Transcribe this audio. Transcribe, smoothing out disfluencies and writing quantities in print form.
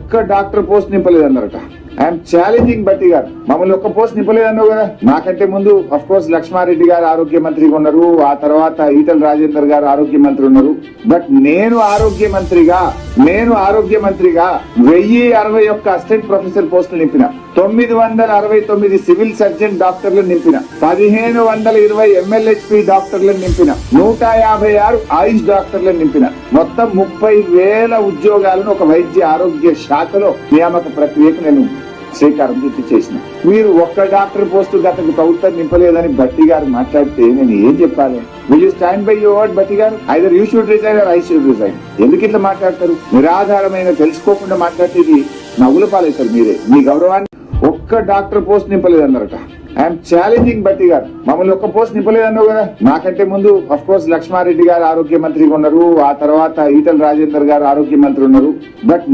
ఒక్క doctor post నింపలేదన్నారట. I'm challenging బట్టి గారు, మమ్మల్ని ఒక్క పోస్ట్ నింపలేదన్నావు కదా. నాకంటే ముందు అఫ్ కోర్స్ లక్ష్మారెడ్డి గారు ఆరోగ్య మంత్రిగా ఉన్నారు, ఆ తర్వాత ఈటల రాజేందర్ గారు ఆరోగ్య మంత్రి ఉన్నారు. బట్ నేను ఆరోగ్య మంత్రిగా 1061 అసిస్టెంట్ ప్రొఫెసర్ పోస్టులు నింపిన, 969 సివిల్ సర్జన్ డాక్టర్లను నింపిన, 1520 MLHP డాక్టర్లను నింపిన, 156 ఆయుష్ డాక్టర్లను నింపిన, మొత్తం 30,000 ఉద్యోగాలను ఒక వైద్య ఆరోగ్య శాఖలో నియామక ప్రక్రియకు నేను శ్రీకారం చుట్టి చేసిన. మీరు ఒక్క డాక్టర్ పోస్టు గత ప్రభుత్వం నింపలేదని బట్టి గారు మాట్లాడితే నేను ఏం చెప్పాలి? Will you stand by your word Batti garu? Either you should resign or I should resign. ఎందుకు ఇట్లా మాట్లాడతారు? నిరాధారమైన తెలుసుకోకుండా మాట్లాడేది నవ్వుల పాలవుతారు మీరే. మీ గౌరవాన్ని ఒక్క డాక్టర్ పోస్ట్ నింపలేదన్నారట. ఐఎమ్ ఛాలెంజింగ్ బట్టి గారు, మమ్మల్ని ఒక్క పోస్ట్ నింపలేదన్నావు కదా. నాకంటే ముందు అఫ్ కోర్స్ లక్ష్మారెడ్డి గారు ఆరోగ్య మంత్రిగా ఉన్నారు, ఆ తర్వాత ఈటల రాజేందర్ గారు ఆరోగ్య మంత్రి ఉన్నారు. బట్